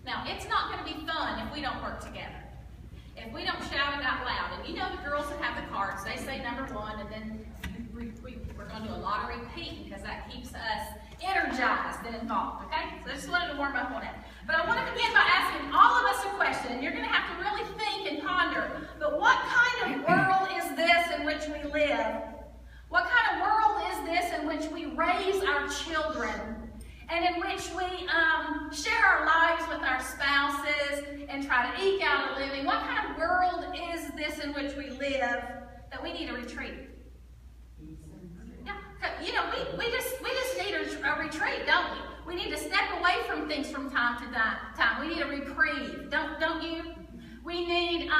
Now, it's not going to be fun if we don't work together. If we don't shout it out loud. And you know the girls that have the cards, they say number 1, and then we're going to do a lot of repeating because that keeps us energized and involved, okay? So I just wanted to warm up on it. But I want to begin by asking all of us a question, and you're going to have to really think and ponder. But what kind of world is this in which we live? What kind of world is this in which we raise our children? And in which we share our lives with our spouses and try to eke out a living? What kind of world is this in which we live that we need a retreat? Yeah, you know, we just need a retreat, don't we? We need to step away from things from time to time. We need a reprieve, don't you? We need,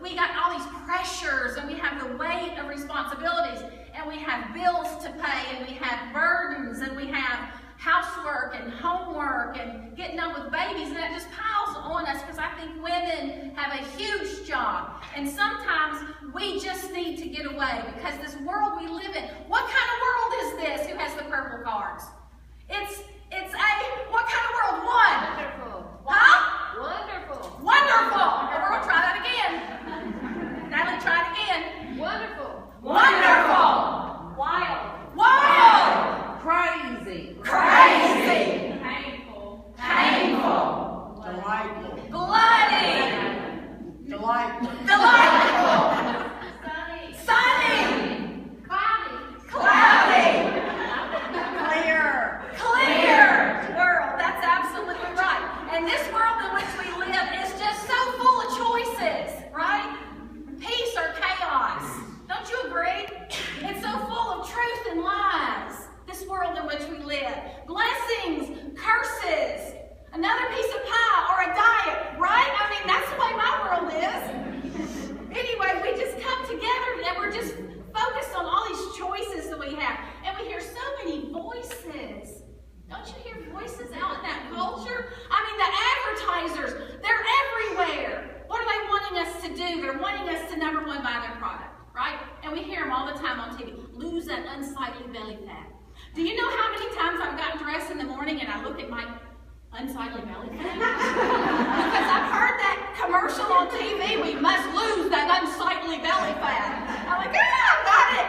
we got all these pressures, and we have the weight of responsibilities, and we have bills to pay, and we have burdens, and we have housework and homework and getting on with babies, and that just piles on us because I think women have a huge job. And sometimes we just need to get away because this world we live in, what kind of world is this? Who has the purple cards? It's what kind of world? Wonderful. Huh? Wonderful. Wonderful. We're going to try that again. Natalie, try it again. Wonderful. Wonderful. Wild. Wild. Crazy. Crazy. Painful. Painful. Delightful. Bloody. Delightful. Delightful. Sunny. Sunny. Cloudy. Cloudy. Clear. Clear. World. That's absolutely right. And this world in which we live is just so full of choices, right? Peace or chaos. Don't you agree? It's so full of truth and lies. This world in which we live. Blessings, curses, another piece of pie or a diet, right? I mean, that's the way my world is. Anyway, we just come together and we're just focused on all these choices that we have. And we hear so many voices. Don't you hear voices out in that culture? I mean, the advertisers, they're everywhere. What are they wanting us to do? They're wanting us to, number 1, buy their product, right? And we hear them all the time on TV. Lose that unsightly belly fat. Do you know how many times I've gotten dressed in the morning and I look at my unsightly belly fat? Because I've heard that commercial on TV, we must lose that unsightly belly fat. I'm like, I got it.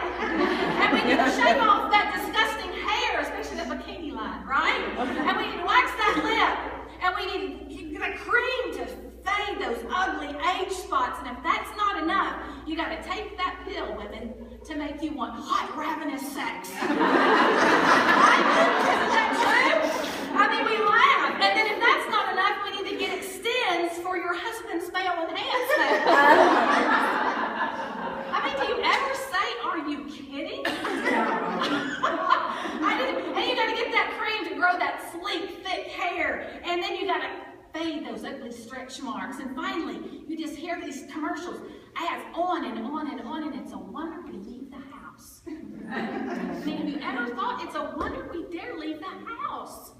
And we need to shave off that disgusting hair, especially the bikini line, right? And we need to wax that lip. And we need the cream to fade those ugly age spots. And if that's not enough, you got to take that pill, women, to make you want hot, ravenous sex. Right? Isn't that true? I mean, we laugh. And then if that's not enough, we need to get extends for your husband's male enhancement. I mean, do you ever say, are you kidding? And you got to get that cream to grow that sleek, thick hair. And then you got to fade those ugly stretch marks. And finally, you just hear these commercials, ads on and on and on, and it's a wonder we leave the house. I mean, have you ever thought it's a wonder we dare leave the house?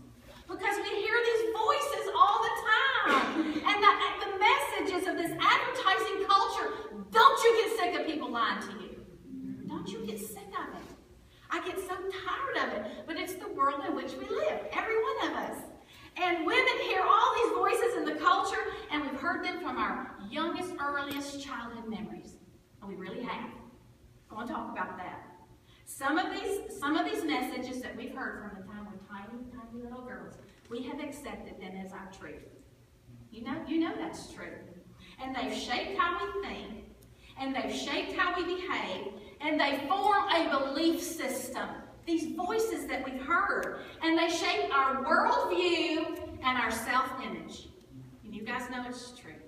Because we hear these voices all the time. And the messages of this advertising culture, don't you get sick of people lying to you? Don't you get sick of it? I get so tired of it. But it's the world in which we live, every one of us. And women hear all these voices in the culture, and we've heard them from our youngest, earliest childhood memories. And we really have. I want to talk about that. Some of these messages that we've heard from the time we're tiny, tiny little girls, we have accepted them as our truth. You know that's true. And they've shaped how we think, and they've shaped how we behave, and they form a belief system. These voices that we've heard, and they shape our worldview and our self-image. And you guys know it's true.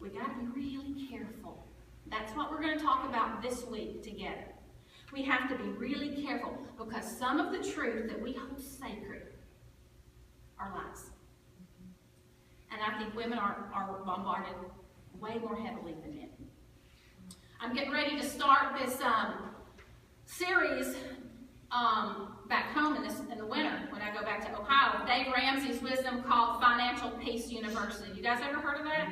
We got to be really careful. That's what we're going to talk about this week together. We have to be really careful because some of the truth that we hold sacred are lies. And I think women are bombarded way more heavily than men. I'm getting ready to start this series back home in the winter when I go back to Ohio. Dave Ramsey's wisdom called Financial Peace University. You guys ever heard of that?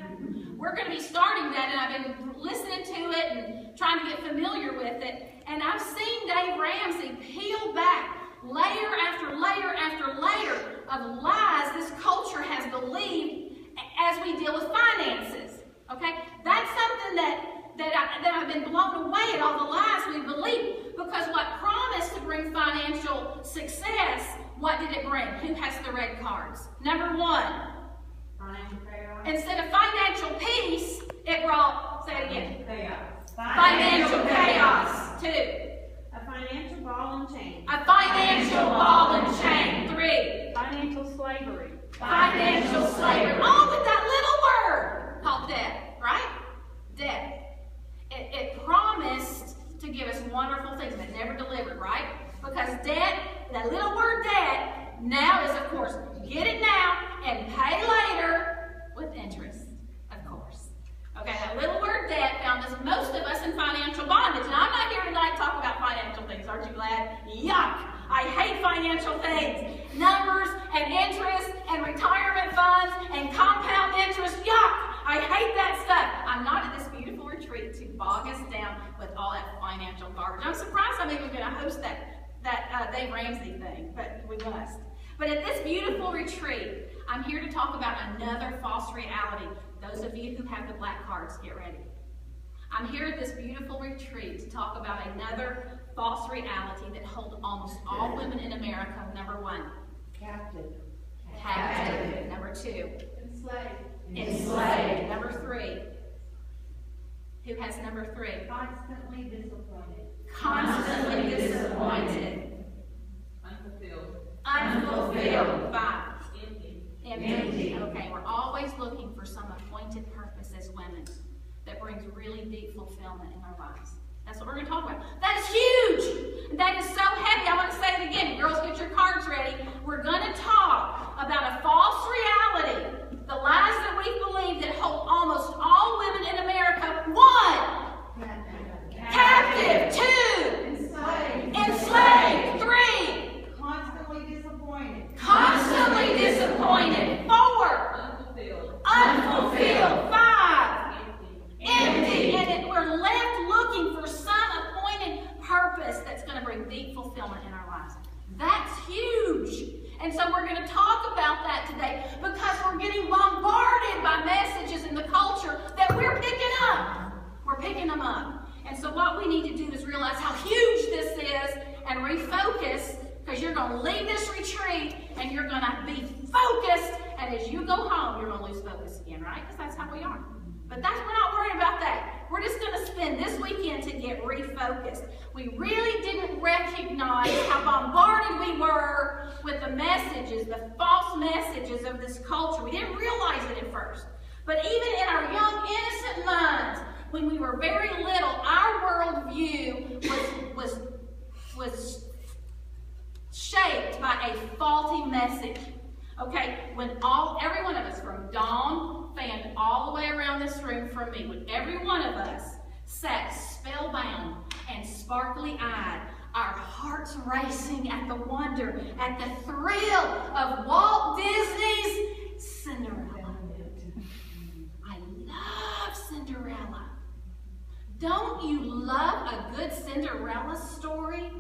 We're going to be starting that, and I've been listening to it and trying to get familiar with it. And I've seen Dave Ramsey peel back layer after layer after layer of lies this culture has believed blown away at all the lies we believe. Because what promised to bring financial success, what did it bring? Who has the red cards? Number one. Financial chaos. Instead of financial peace, it brought, say it again. Chaos. Financial chaos. 2. A financial ball and chain. A financial ball and chain. 3. Financial slavery. Financial slavery. All with that little word called debt, right? Debt. It promised to give us wonderful things, but never delivered, right? Because debt, that little word debt, now is, of course, get it now and pay later with interest, of course. Okay, that little word debt found us, most of us, in financial bondage. Now, I'm not here tonight to talk about financial things. Aren't you glad? Yuck! I hate financial things. Numbers and interest and retirement funds and compound interest. Yuck! I hate that stuff. I'm not at this beautiful retreat to bog us down with all that financial garbage. I'm surprised I'm even going to host that Dave Ramsey thing, but we must. But at this beautiful retreat, I'm here to talk about another false reality. Those of you who have the black cards, get ready. I'm here at this beautiful retreat to talk about another false reality that holds almost all women in America. Number 1. Captive. Captive. Number 2. Enslaved. Enslaved. Number 3. Who has number 3? Constantly disappointed. Constantly disappointed. Unfulfilled. Unfulfilled. 5. Empty. Empty. Okay, we're always looking for some appointed purpose as women that brings really deep fulfillment in our lives. That's what we're going to talk about. That is huge. That is so heavy. I want to say it again. Girls, get your cards ready. We're going to talk about a false reality. The lies that we believe that hold almost all women in America. 1. Captive. 2. Enslaved. Enslaved. 3. Constantly disappointed. Constantly disappointed. 4. Unfulfilled. Unfulfilled. 5. Empty. Empty. And we're left looking for some appointed purpose that's going to bring deep fulfillment in our lives. That's huge. And so we're going to talk about that today because we're getting bombarded by messages in the culture that we're picking up. We're picking them up. And so what we need to do is realize how huge this is and refocus, because you're going to leave this retreat and you're going to be focused, and as you go home, you're going to lose focus again, right? Because that's how we are. But we're not worried about that. We're just going to spend this weekend to get refocused. We really didn't recognize how bombarded we were with the messages, the false messages of this culture. We didn't realize it at first. But even in our young, innocent minds, when we were very little, our worldview was shaped by a faulty message. Okay, when every one of us, from Dawn fanned all the way around this room from me, when every one of us sat spellbound and sparkly-eyed, our hearts racing at the wonder, at the thrill of Walt Disney's Cinderella. I love Cinderella. Don't you love a good Cinderella story?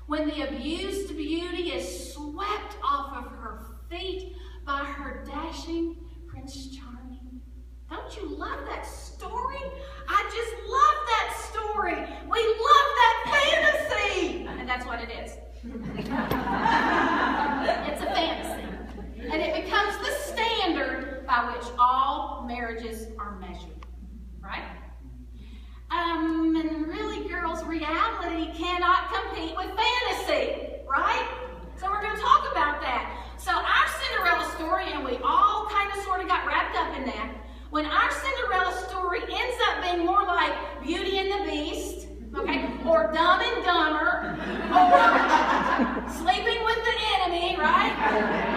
When the abused beauty is swept off of her feet by her dashing Prince Charming. Don't you love that story? I just love that story. We love that fantasy. And that's what it is. It's a fantasy. And it becomes the standard by which all marriages are measured. Right? And really, girls, reality cannot compete with fantasy. Right? So we're going to talk about that. So our Cinderella story, and we all kind of sort of got wrapped up in that, when our Cinderella story ends up being more like Beauty and the Beast, okay, or Dumb and Dumber, or Sleeping with the Enemy, right,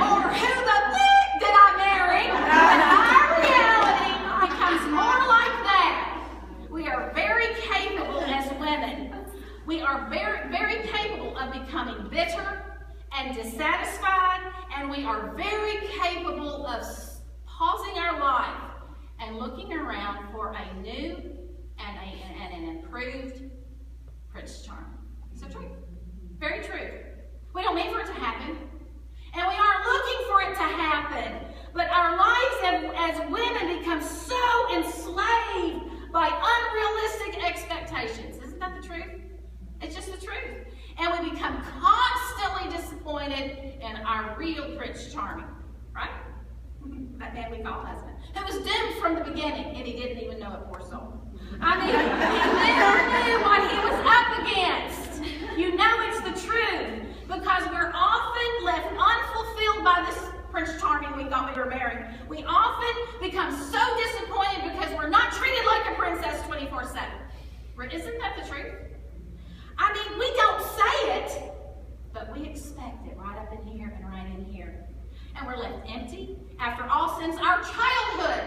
or Who the Fuck Did I Marry, when our reality becomes more like that, we are very capable as women. We are very, very capable of becoming bitter and dissatisfied, and we are very capable of pausing our life and looking around for a new and an improved Prince Charming. So true. Very true. We don't mean for it to happen, and we aren't looking for it to happen, but our lives as women become so enslaved by unrealistic expectations. truth. And we become constantly disappointed in our real Prince Charming, right? That man we call husband, who was doomed from the beginning, and he didn't even know it, poor soul. I mean, he never knew what he was up against. You know it's the truth, because we're often left unfulfilled by this Prince Charming we thought we were marrying. We often become so disappointed because we're not treated like a princess 24/7. Isn't that the truth? I mean, we don't say it, but we expect it right up in here and right in here. And we're left empty. After all, since our childhood,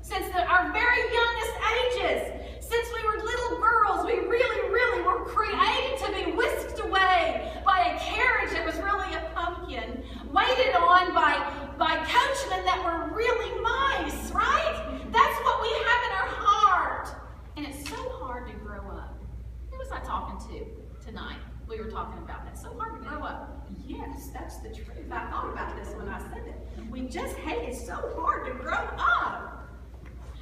since our very youngest ages, since we were little girls, we really were created to be whisked away by a carriage that was really a pumpkin, waited on by coachmen that were really mice, right? That's what we have in our heart. And it's so hard to grow up. Who was I talking to tonight? We were talking about that. So hard to grow up. Yes, that's the truth. I thought about this when I said it. We just hate it so hard to grow up.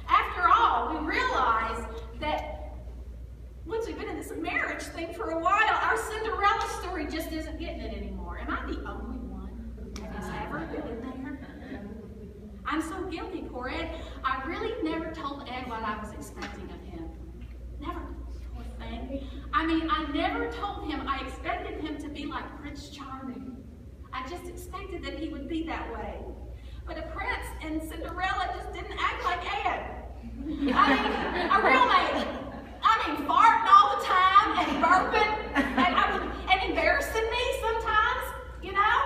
After all, we realize that once we've been in this marriage thing for a while, our Cinderella story just isn't getting it anymore. Am I the only one that has ever been there? I'm so guilty, poor Ed. I really never told Ed what I was expecting of him. Never. Poor thing. I mean, I never told him I expected him to be like Prince Charming. I just expected that he would be that way. But a prince and Cinderella just didn't act like Ed. I mean, a real man. I mean, farting all the time and burping and embarrassing me sometimes, you know?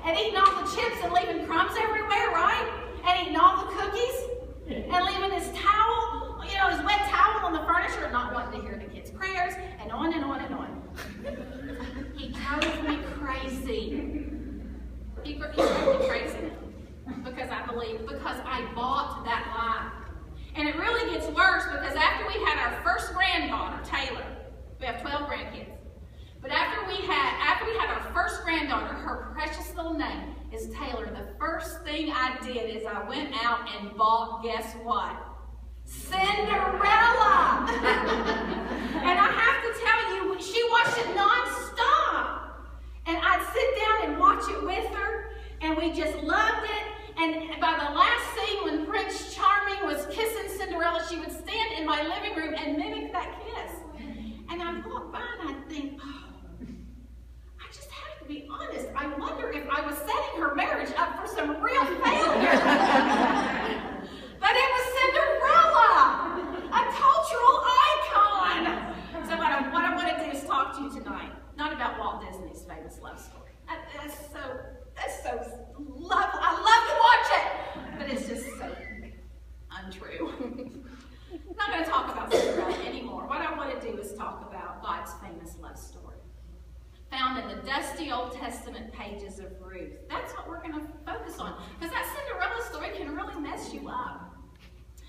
And eating all the chips and leaving crumbs everywhere, right? And eating all the cookies and leaving his towel, you know, his wet towel on the furniture and not wanting to hear the kids' prayers and on and on and on. He drove me crazy. He drove me crazy because I bought that lie. And it really gets worse because after we had our first granddaughter, Taylor, we have 12 grandkids. But after we had our first granddaughter, her precious little name is Taylor, the first thing I did is I went out and bought, guess what? Cinderella! And I have to tell you, she watched it nonstop. And I'd sit down and watch it with her, and we just loved it. And by the last scene, when Prince Charming was kissing Cinderella, she would stand in my living room and mimic that kiss. And I'd walk by and I'd think, oh, I just have to be honest. I wonder if I was setting her marriage up for some real failure. But it was Cinderella, a cultural icon. So what I want to do is talk to you tonight, not about Walt Disney's famous love story. That's so lovely. I love to watch it, but it's just so untrue. I'm not going to talk about Cinderella anymore. What I want to do is talk about God's famous love story, found in the dusty Old Testament pages of Ruth. That's what we're going to focus on, because that Cinderella story can really mess you up.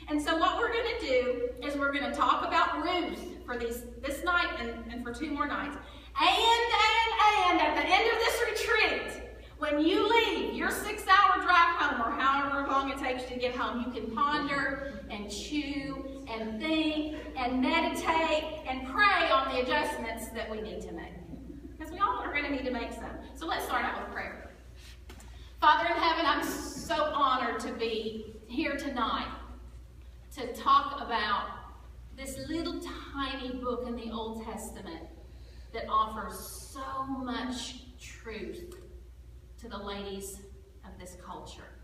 And so what we're going to do is we're going to talk about Ruth for this night and for 2 more nights. And at the end of this retreat, when you leave your 6-hour drive home, or however long it takes you to get home, you can ponder and chew and think and meditate and pray on the adjustments that we need to make. Because we all are going to need to make some. So let's start out with prayer. Father in heaven, I'm so honored to be here tonight to talk about this little tiny book in the Old Testament that offers so much truth to the ladies of this culture.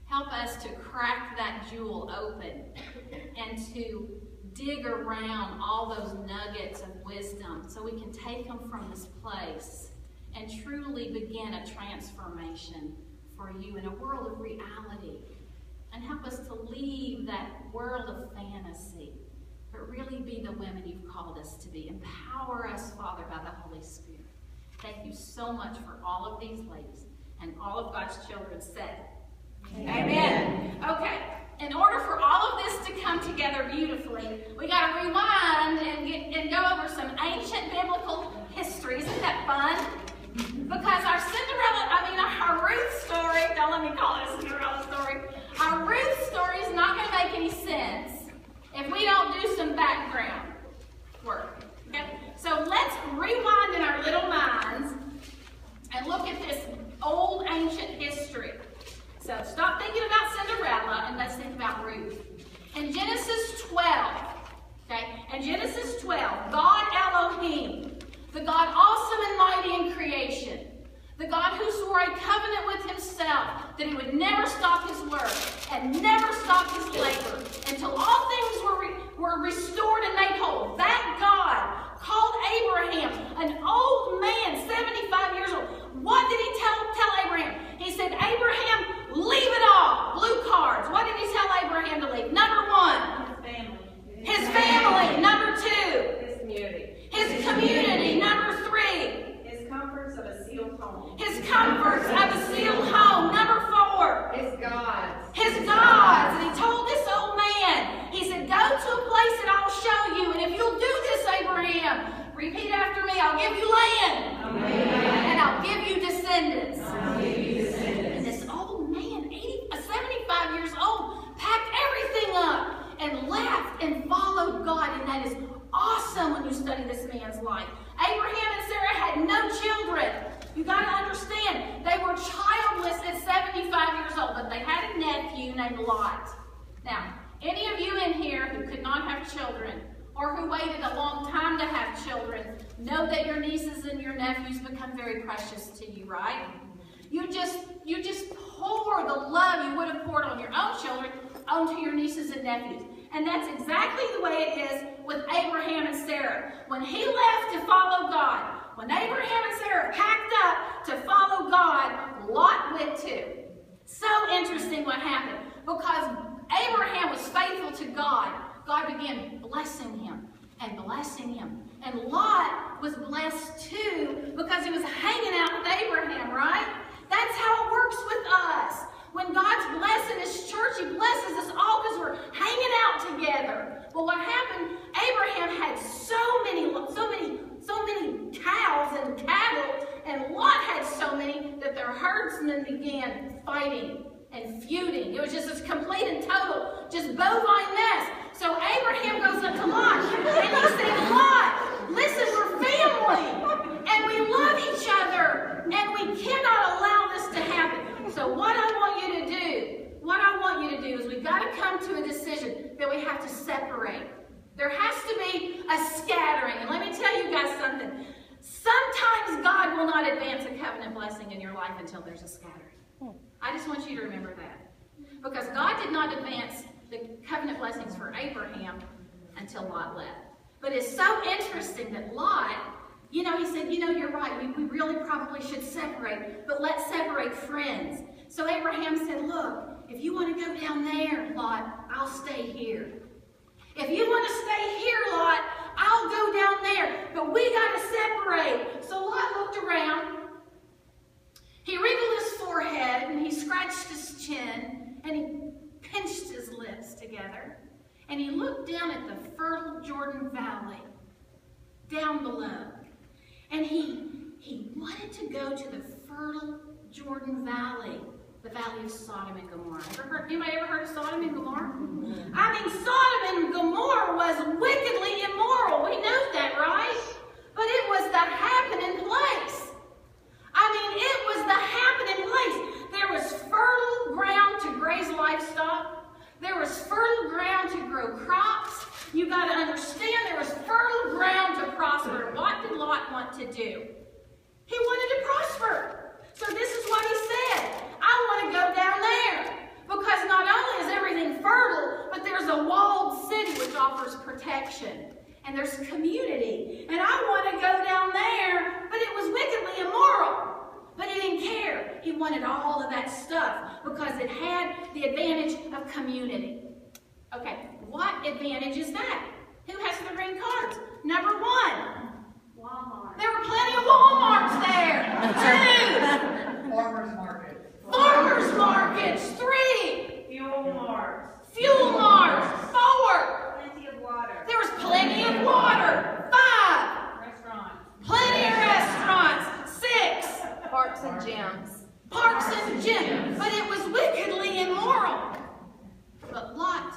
Help us to crack that jewel open and to dig around all those nuggets of wisdom so we can take them from this place and truly begin a transformation for you in a world of reality. And help us to leave that world of fantasy, but really be the women you've called us to be. Empower us, Father, by the Holy Spirit. Thank you so much for all of these ladies. And all of God's children said, Amen. Okay, in order for all of this to come together beautifully, we got to rewind and go over some ancient biblical history. Isn't that fun? Because our Ruth story, don't let me call it a Cinderella story, our Ruth story is not going to make any sense if we don't do some background work. Okay? So let's rewind in our little that he would never stop his work and never stop his labor until all things were restored and made whole. That God called Abraham, an old man, 75 years old. What did he tell Abraham? He said, Abraham, leave it all. Blue cards. What did he tell Abraham to leave? Number one. His family. Number two. His community. His community. Number three. His comforts of a sealed home. His comforts of a sealed home. Number four. His gods. His gods. And he told this old man, he said, go to a place that I'll show you. And if you'll do this, Abraham, repeat after me, I'll give you land. Amen. And I'll give you descendants. I'll give you descendants. And this old man, 75 years old, packed everything up and left and followed God. And that is awesome when you study this man's life. Abraham and Sarah had no children. You got to understand, they were childless at 75 years old, but they had a nephew named Lot. Now, any of you in here who could not have children or who waited a long time to have children know that your nieces and your nephews become very precious to you, right? You just pour the love you would have poured on your own children onto your nieces and nephews. And that's exactly the way it is with Abraham and Sarah. When he left to follow God, when Abraham and Sarah packed up to follow God, Lot went too. So interesting what happened. Because Abraham was faithful to God, God began blessing him and blessing him. And Lot was blessed too because he was hanging out with Abraham, right? That's how it works with us. When God's blessing his church, he blesses us all because we're hanging out together. Well, what happened? Abraham had so many cows and cattle, and Lot had so many that their herdsmen began fighting and feuding. It was just this complete and total, just bovine mess. So Abraham goes up to Lot, and he said, Lot, listen, we're family, and we love each other, and we cannot allow this to happen. So what I want you to do is we've got to come to a decision that we have to separate. There has to be a scattering. And let me tell you guys something. Sometimes God will not advance a covenant blessing in your life until there's a scattering. I just want you to remember that. Because God did not advance the covenant blessings for Abraham until Lot left. But it's so interesting that Lot, he said, you're right, we really probably should separate, but let's separate friends. So Abraham said, look, if you want to go down there, Lot, I'll stay here. If you want to stay here, Lot, I'll go down there, but we got to separate. So Lot looked around. He wrinkled his forehead, and he scratched his chin, and he pinched his lips together. And he looked down at the fertile Jordan Valley, down below. And he wanted to go to the fertile Jordan Valley, the valley of Sodom and Gomorrah. Anybody ever heard of Sodom and Gomorrah? I mean, Sodom and Gomorrah was wickedly immoral. We know that, right? But it was the happening place. I mean, it was the happening place. There was fertile ground to graze livestock. There was fertile ground to grow crops. You got to understand there was fertile ground to prosper. What did Lot want to do? He wanted to prosper. So this is what he said. I want to go down there. Because not only is everything fertile, but there's a walled city which offers protection. And there's community. And I want to go down there, but it was wickedly immoral. But he didn't care. He wanted all of that stuff because it had the advantage of community. Okay, what advantage is that? Who has the green cards? Number one. Walmart. There were plenty of Walmarts there. Two. Farmers market. Farmers markets. Three. Fuel marts. Fuel marts. Four. Plenty of water. There was plenty of water. Five. Restaurants. Plenty of restaurants. Six. Parks and gyms. Parks and gyms. But it was wickedly immoral. But Lot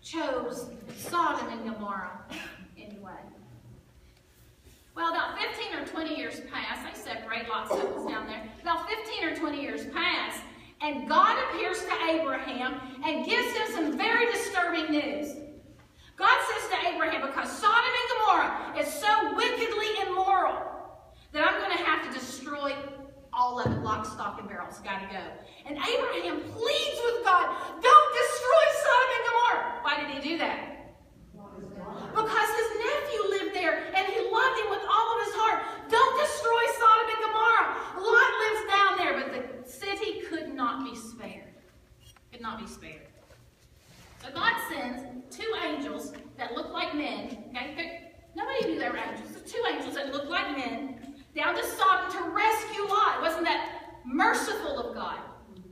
chose Sodom and Gomorrah anyway. Well, about 15 or 20 years pass. They separate. Lot's stuff was down there. About 15 or 20 years pass, and God appears to Abraham and gives him some very disturbing news. God says to Abraham, because Sodom and Gomorrah is so wickedly immoral that I'm going to have to destroy All of it, lock, stock, and barrel. It's got to go. And Abraham pleads with God, don't destroy Sodom and Gomorrah. Why did he do that? Because his nephew lived there, and he loved him with all of his heart. Don't destroy Sodom and Gomorrah. Lot lives down there, but the city could not be spared. Could not be spared. So God sends two angels that look like men. Okay? Nobody knew they were angels. So two angels that look like men down to Sodom to rescue Lot. Wasn't that merciful of God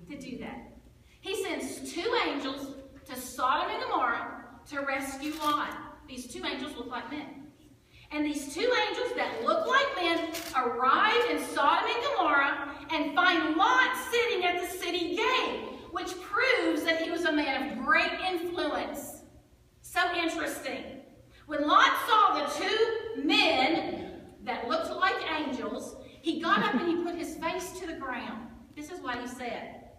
to do that? He sends two angels to Sodom and Gomorrah to rescue Lot. These two angels look like men. And these two angels that look like men arrive in Sodom and Gomorrah and find Lot sitting at the city gate, which proves that he was a man of great influence. So interesting. When Lot saw the two men that looked like angels, he got up and he put his face to the ground. This is what he said.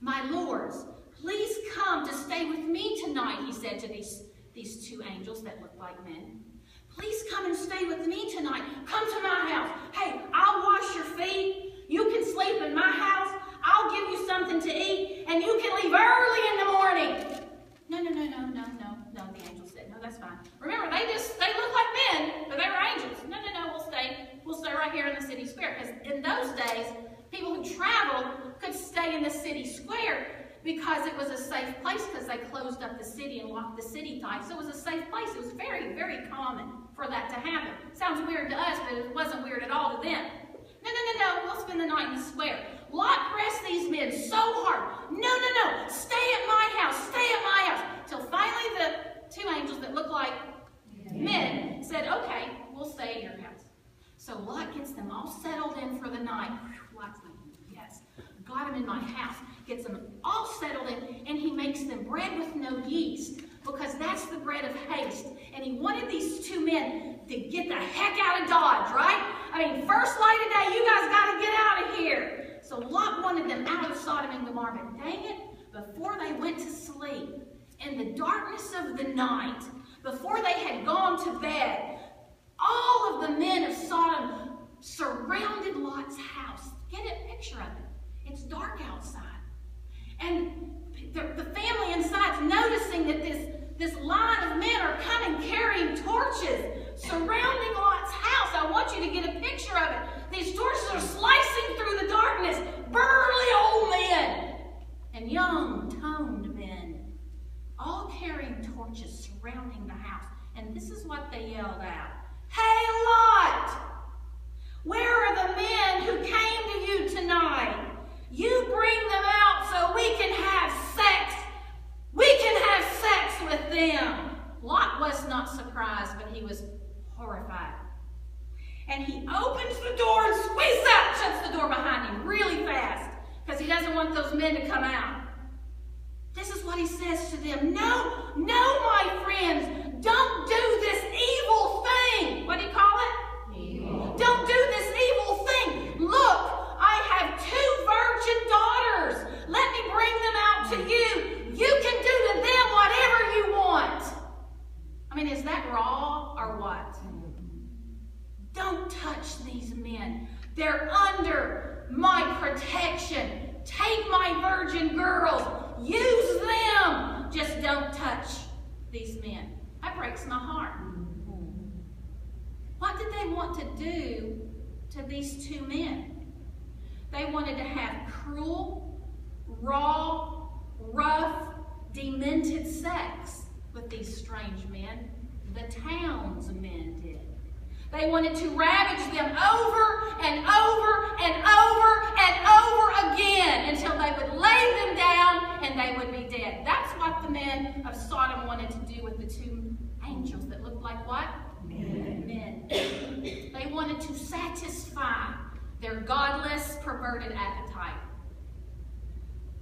My lords, please come to stay with me tonight, he said to these two angels that looked like men. Please come and stay with me tonight. Come to my house. Hey, I'll wash your feet. You can sleep in my house. I'll give you something to eat, and you can leave early in the morning. No, the angel said. No, that's fine. Remember, they look like men, but they were angels. No, we'll stay right here in the city square. Because in those days, people who traveled could stay in the city square because it was a safe place, because they closed up the city and locked the city tight. So it was a safe place. It was very, very common for that to happen. Sounds weird to us, but it wasn't weird at all to them. No, we'll spend the night in the square. Lot pressed these men so hard. No, stay at my house, stay at my house. Till finally the two angels that look like men said, okay, we'll stay at your house. So Lot gets them all settled in for the night. Lot's like, yes, got them in my house. Gets them all settled in, and he makes them bread with no yeast, because that's the bread of haste. And he wanted these two men to get the heck out of Dodge, right? I mean, first light of day, you guys got to get out of here. So Lot wanted them out of Sodom and Gomorrah, but dang it, before they went to sleep, in the darkness of the night, before they had gone to bed, all of the men of Sodom surrounded Lot's house. Get a picture of it. It's dark outside. And the family inside's noticing that this line of men are coming carrying torches surrounding Lot's house. I want you to get a picture of it. These torches are slicing through the darkness. Burly old men and young, toned men, all carrying torches surrounding the house. And this is what they yelled out. Hey, Lot! Where are the men who came to you tonight? You bring them out so we can have sex. We can have sex with them. Lot was not surprised, but he was horrified. And he opens the door and squeezes out, shuts the door behind him really fast, because he doesn't want those men to come out. This is what he says to them. No, my friends, don't do this evil thing. What do you call it? Evil. Don't do this evil thing. Look, I have two virgin daughters. Let me bring them out to you. You can do to them whatever you want. I mean, is that raw or what? Don't touch these men. They're under my protection. Take my virgin girls. Use them. Just don't touch these men. That breaks my heart. What did they want to do to these two men? They wanted to have cruel, raw, rough, demented sex with these strange men. The townsmen did. They wanted to ravage them over and over and over and over again until they would lay them down and they would be dead. That's what the men of Sodom wanted to do with the two angels that looked like what? Men. They wanted to satisfy their godless, perverted appetite.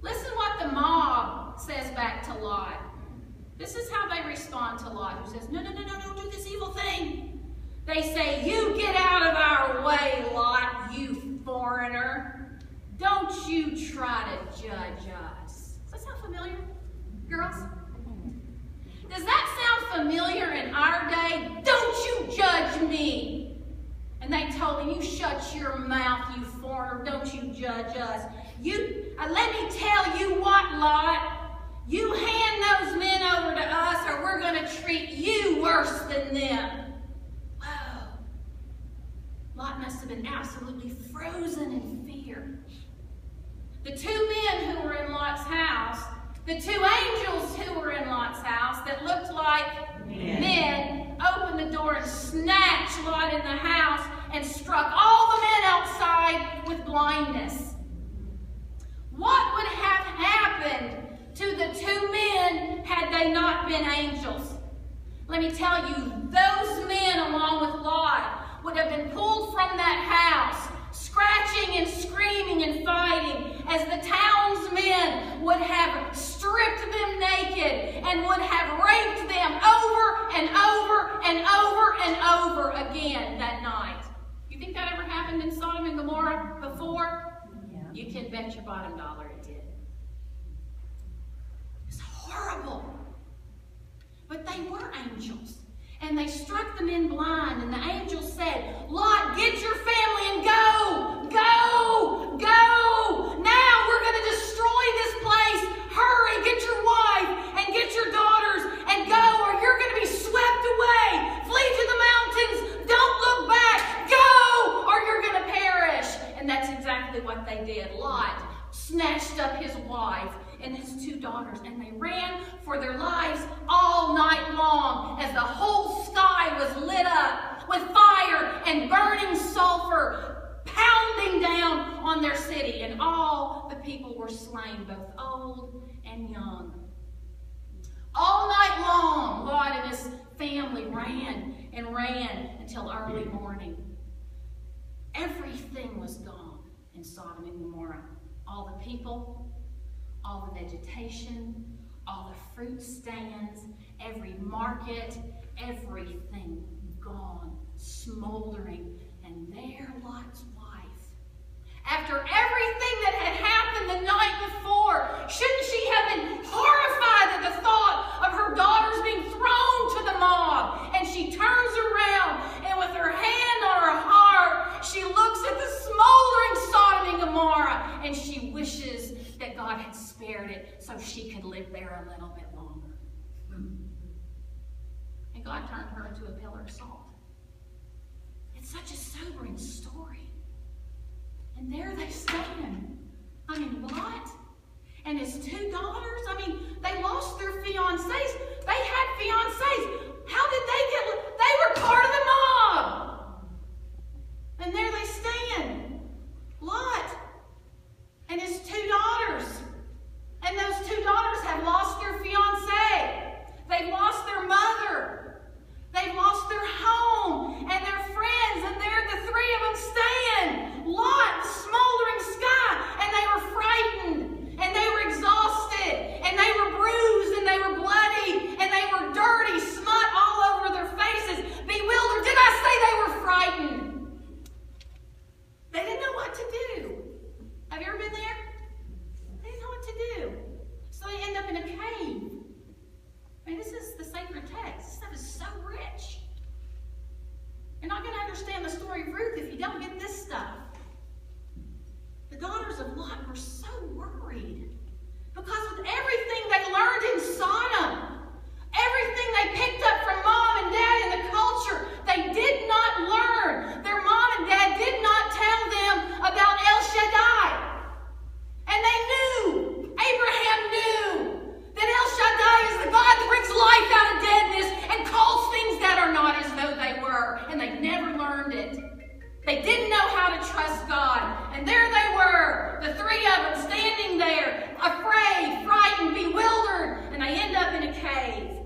Listen what the mob says back to Lot. This is how they respond to Lot, who says, no, don't do this evil thing. They say, you get out of our way, Lot, you foreigner. Don't you try to judge us. Does that sound familiar, girls? Does that sound familiar in our day? Don't you judge me. And they told him, you shut your mouth, you foreigner. Don't you judge us. Let me tell you what, Lot. You hand those men over to us or we're going to treat you worse than them. Whoa. Lot must have been absolutely frozen in fear. The two men who were in Lot's house, the two angels who were in Lot's house that looked like men, opened the door and snatched Lot in the house and struck all the men outside with blindness. What would have happened to the two men had they not been angels? Let me tell you, those men along with Lot would have been pulled from that house, scratching and screaming and fighting, as the townsmen would have stripped them naked and would have raped them over and over and over and over again that night. You think that ever happened in Sodom and Gomorrah before? Yeah. You can bet your bottom dollar it did. It's horrible. But they were angels. And they struck the men blind, and the angel said, Lot, get your family and go! Go! Go! Now we're going to destroy this place. Hurry, get your wife and get your daughters and go, or you're going to be swept away. Flee to the mountains. Don't look back. Go, or you're going to perish. And that's exactly what they did. Lot snatched up his wife and his two daughters, and they ran for their lives all night long as the whole sky was lit up with fire and burning sulfur pounding down on their city, and all the people were slain, both old and young. All night long, Lot and his family ran and ran until early morning. Everything was gone in Sodom and Gomorrah. All the people, all the vegetation, all the fruit stands, every market, everything gone, smoldering. And there Lot's wife, after everything that had happened the night before, shouldn't she have been horrified at the thought of her daughters being thrown to the mob? And she turns around, and with her hand on her heart, she looks at the smoldering Sodom and Gomorrah, and she wishes that God had spared it so she could live there a little bit longer. And God turned her into a pillar of salt. It's such a sobering story. And there they stand. I mean, Lot and his two daughters, I mean, they lost their fiancés. They had fiancés. How did they get, they were part of the mob. And there they stand. Lot and his two daughters. And those two daughters have lost their fiancé. They've lost their mother. They've lost their home and their friends. And there the three of them stand. Lot, the smoldering sky. And they were frightened. And they were exhausted. And they were bruised. And they were bloody. And they were dirty. Smut all over their faces. Bewildered. Did I say they were frightened? They didn't know what to do. Have you ever been there? They didn't know what to do. So they end up in a cave. I mean, this is the sacred text. This stuff is so rich. You're not going to understand the story of Ruth if you don't get this stuff. The daughters of Lot were so worried because with everything they learned in Sodom, everything they picked up from mom and dad in the culture, they did not learn. Their mom and dad did not tell them about El Shaddai. And they knew, Abraham knew, that El Shaddai is the God that brings life out of deadness and calls things that are not as though they were. And they never learned it. They didn't know how to trust God. And there they were, the three of them standing there, afraid, frightened, bewildered, and they end up in a cave.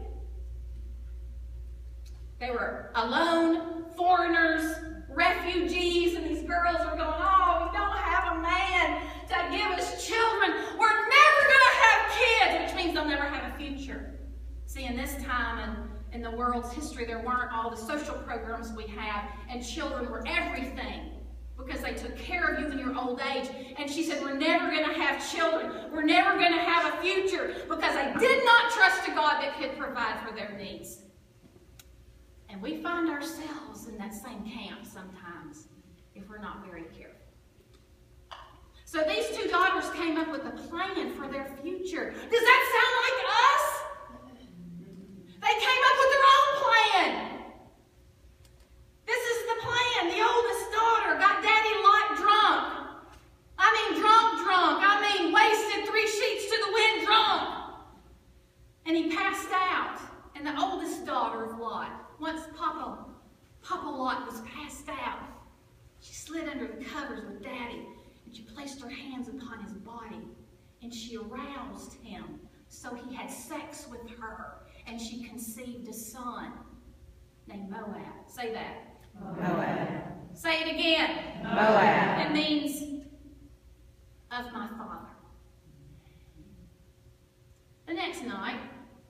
They were alone, foreigners, refugees, and these girls are going, oh, we don't have a man to give us children. We're never going to have kids, which means they'll never have a future. See, in this time in the world's history, there weren't all the social programs we have, and children were everything because they took care of you in your old age. And she said, we're never going to have children. We're never going to have a future because they did not trust a God that could provide for their needs. And we find ourselves in that same camp sometimes if we're not very careful. So So these two daughters came up with a plan for their future. Does that sound like us? They came up with their own plan. This is the plan. The oldest daughter got Daddy Lot drunk. I mean drunk. I mean wasted 3 sheets to the wind drunk. And he passed out. And the oldest daughter of Lot, once Papa Lot was passed out, she slid under the covers with Daddy, and she placed her hands upon his body, and she aroused him. So he had sex with her, and she conceived a son named Moab. Say that. Moab. Say it again. Moab. It means of my father. The next night,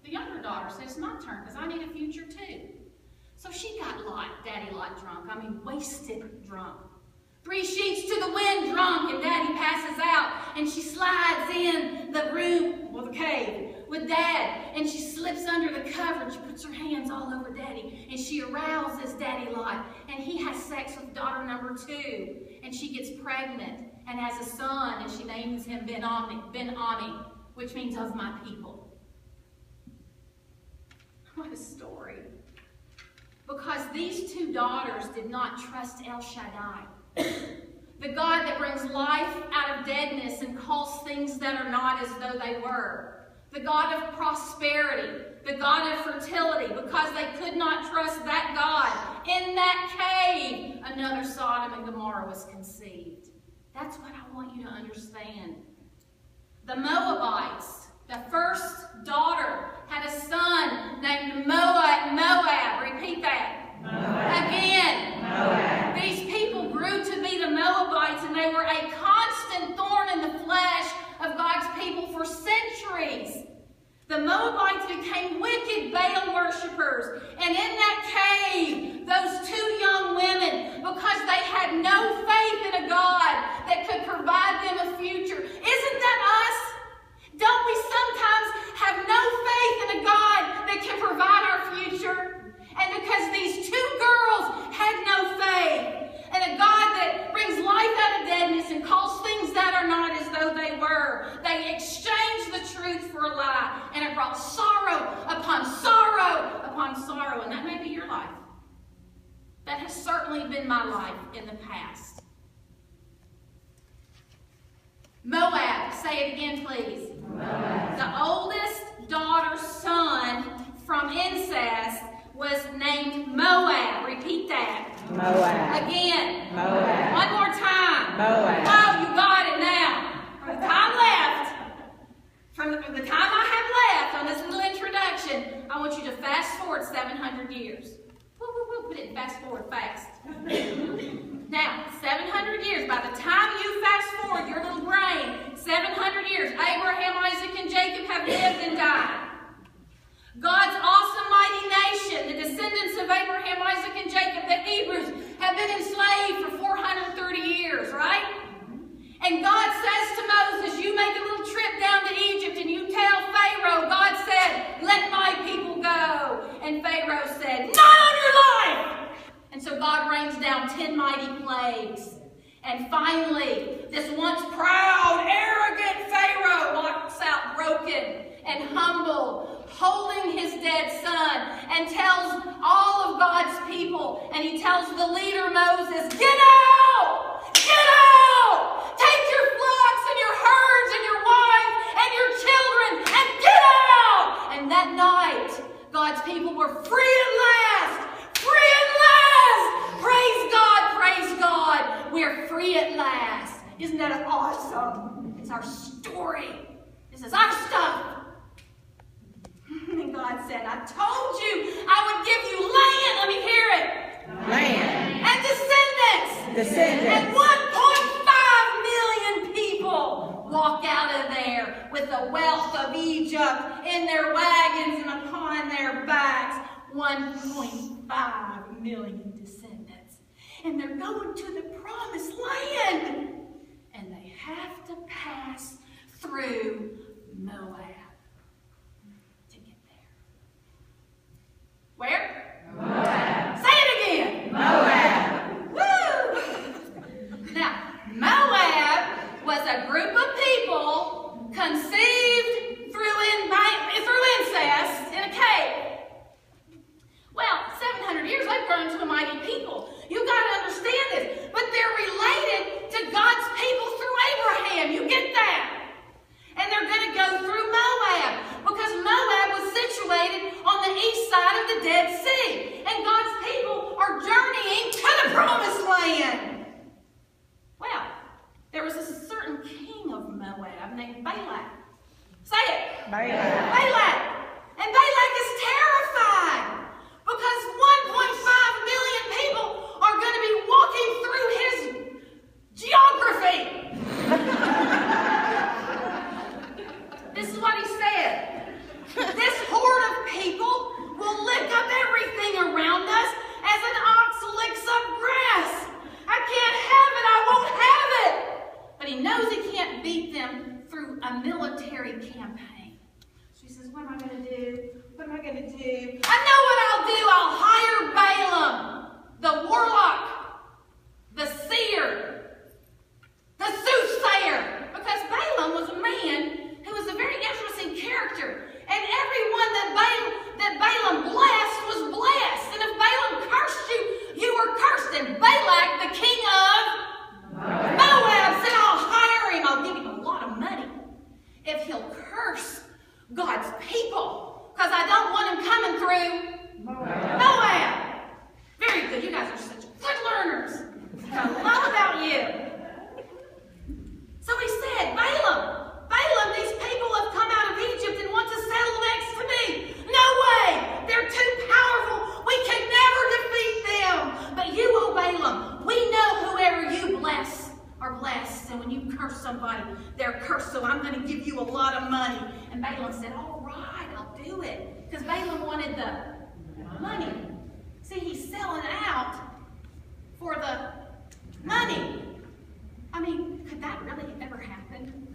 the younger daughter said, it's my turn because I need a future too. So she got Daddy Lot drunk. I mean wasted drunk. 3 sheets to the wind drunk, and Daddy passes out, and she slides in the room, or the cave, with Dad, and she slips under the cover, and she puts her hands all over Daddy, and she arouses Daddy Lot, and he has sex with daughter number 2, and she gets pregnant, and has a son, and she names him Ben-Ami, which means of my people. What a story. Because these two daughters did not trust El Shaddai, the God that brings life out of deadness and calls things that are not as though they were, the God of prosperity, the God of fertility. Because they could not trust that God, in that cave, another Sodom and Gomorrah was conceived. That's what I want you to understand. The Moabites, the first daughter, had a son named Moab. Repeat that. Moab. Again. Moab. These people grew to be the Moabites, and they were a constant thorn in the flesh of God's people for centuries. The Moabites became wicked Baal worshipers. And in that cave, those 2 young women, because they had no faith in a God that could provide them a future. Isn't that us? Don't we sometimes have no faith in a God that can provide our future? And because these 2 girls had no faith in a God that brings life out of deadness and calls things that are not as though they were, they exchanged the truth for a lie, and it brought sorrow upon sorrow upon sorrow. And that may be your life. That has certainly been my life in the past. Moab, say it again, please. Moab. The oldest daughter's son from incest was named Moab. Repeat that. Moab. Again. Moab. One more time. Moab. Oh, you got it now. From the time I have left on this little introduction, I want you to fast forward 700 years. Woo, woo, woo. Put it fast forward fast. Now, 700 years, by the time you fast forward your little brain, 700 years, Abraham, Isaac, and Jacob have lived and died. God's awesome mighty nation, the descendants of Abraham, Isaac, and Jacob, the Hebrews, have been enslaved for 430 years, right? And God says to Moses, you make a little trip down to Egypt and you tell Pharaoh, God said, let my people go. And Pharaoh said, not on your life! And so God rains down 10 mighty plagues. And finally, this once proud, arrogant Pharaoh walks out broken and humble, holding his dead son, and tells all of God's people, and he tells the leader Moses, get out! Get out! Take your flocks and your herds and your wives and your children and get out! And that night, God's people were free at last! Free at last! Praise God, praise God. We're free at last. Isn't that awesome? It's our story. This is our stuff. And God said, I told you I would give you land. Let me hear it. Land. And descendants. Descendants. And 1.5 million people walk out of there with the wealth of Egypt in their wagons and upon their backs. 1.5 million descendants. And they're going to the promised land. And they have to pass through Moab to get there. Where? Moab. Say it again. Moab. Woo! Now, Moab was a Dead Sea. And God's people are journeying to the Promised Land. Well, there was a certain king of Moab named Balak. Say it. Balak. Balak. And Balak is terrified because 1.5 million people are going to be walking through his geography. This is what he said. This horde of people will lick up everything around us as an ox licks up grass. I can't have it. I won't have it. But he knows he can't beat them through a military campaign. So he says, what am I going to do? What am I going to do? I know what I'll do. I'll hire Balaam, the warlock, the seer, the soothsayer. Because Balaam was a man who was a very interesting character. And everyone that Balaam blessed was blessed. And if Balaam cursed you, you were cursed. And Balak, the king of Moab, said, I'll hire him. I'll give him a lot of money if he'll curse God's people. Because I don't want him coming through Moab. Very good. You guys are such good learners. I love about you. So he said, Balaam, these people have come out of Egypt and want to settle next to me. No way! They're too powerful. We can never defeat them. But you, oh Balaam, we know whoever you bless are blessed. And when you curse somebody, they're cursed. So I'm going to give you a lot of money. And Balaam said, all right, I'll do it. Because Balaam wanted the money. See, he's selling out for the money. I mean, could that really ever happen?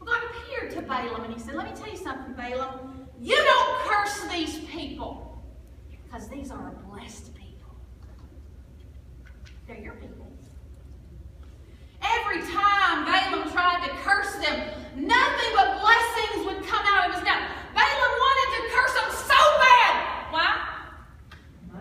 God appeared to Balaam and he said, let me tell you something, Balaam. You don't curse these people because these are a blessed people. They're your people. Every time Balaam tried to curse them, nothing but blessings would come out of his mouth. Balaam wanted to curse them so bad. Why?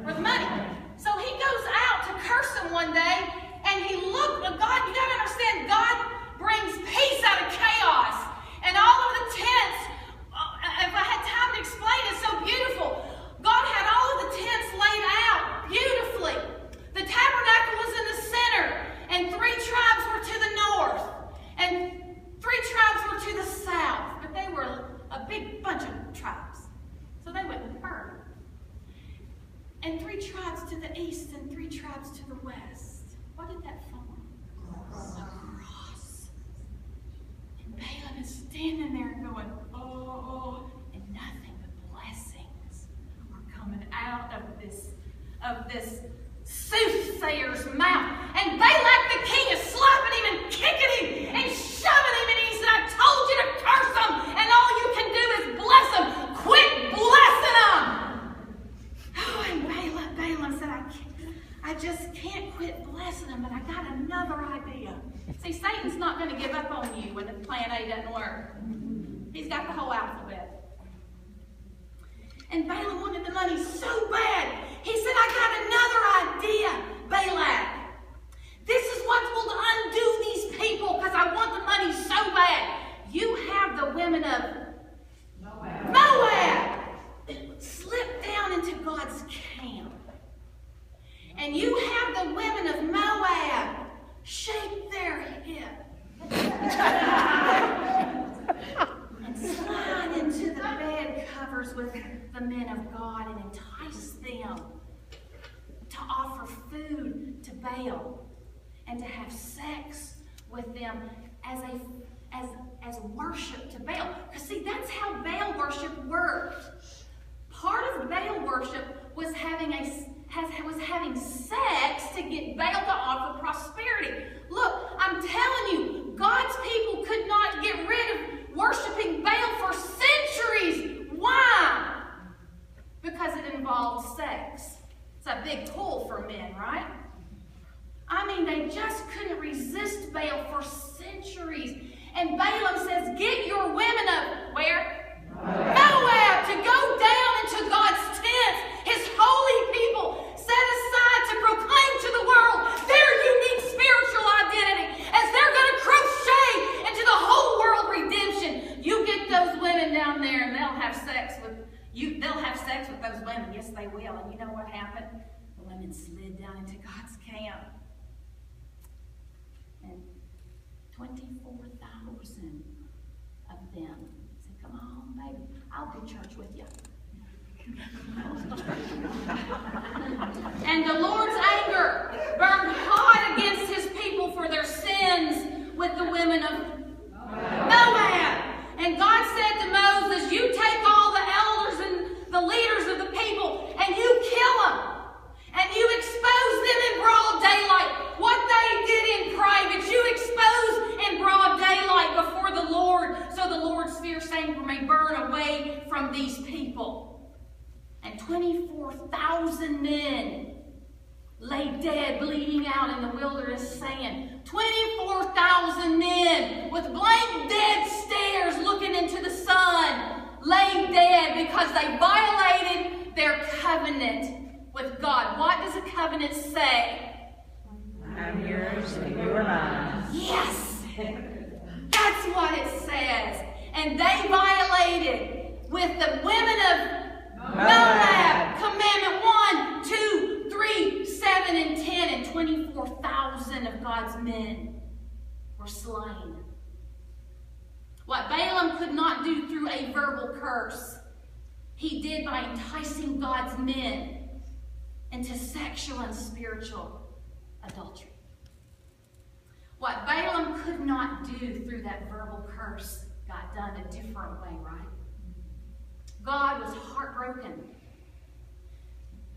For the money. So he goes out to curse them one day and he looked at God. You got to understand, God brings peace out of chaos. And all of the tents, if I had time to explain, it's so beautiful. God had all of the tents laid out beautifully. The tabernacle was in the center, and 3 tribes were to the north, and 3 tribes were to the south. But they were a big bunch of tribes, so they wouldn't hurt. And 3 tribes to the east, and 3 tribes to the west. What did that form? A cross. And Balaam is standing there going, oh, and nothing but blessings are coming out of this soothsayer's mouth. And Balak the king is slapping him and kicking him and shoving him, and he said, I told you to curse them, and all you can do is bless them. Quit blessing them. Oh, and Balaam said, I just can't quit blessing them, but I got another idea. See, Satan's not going to give up on you when the plan A doesn't work. He's got the whole alphabet. And Balaam wanted the money so bad. He said, I got another idea, Balak. This is what will undo these people because I want the money so bad. You have the women of Moab slip down into God's camp. And you have the women of Moab shake their hip and slide into the bed covers with the men of God and entice them to offer food to Baal and to have sex with them as worship to Baal. Because see, that's how Baal worship worked. Part of Baal worship was having sex to get Baal to offer prosperity. Look, I'm telling you, God's people could not get rid of worshiping Baal for centuries. Why? Because it involved sex. It's a big pull for men, right? I mean, they just couldn't resist Baal for centuries. And Balaam says, get your women of where? Moab, to go down into God's tents, his holy people, set aside to proclaim to the world their unique spiritual identity, as they're going to crochet into the whole world redemption. You get those women down there and they'll have sex with they'll have sex with those women. Yes, they will. And you know what happened? The women slid down into God's camp. And 24,000 of them said, come on, baby, I'll do church with you. And the Lord's anger burned hot against his people for their sins with the women of Moab. And God said to Moses, you take all the elders and the leaders of the people and you kill them. And you expose them in broad daylight. What they did in private, you expose in broad daylight before the Lord, so the Lord's fierce anger may burn away from these people. And 24,000 men lay dead, bleeding out in the wilderness sand. 24,000 men with blank dead stares looking into the sun, lay dead because they violated their covenant with God. What does a covenant say? I'm yours and you are mine. Yes! That's what it says. And they violated with the women of Moab. Commandment 1, 2, 3, 7, and 10. And 24,000 of God's men were slain. What Balaam could not do through a verbal curse, he did by enticing God's men into sexual and spiritual adultery. What Balaam could not do through that verbal curse got done a different way, right? God was heartbroken.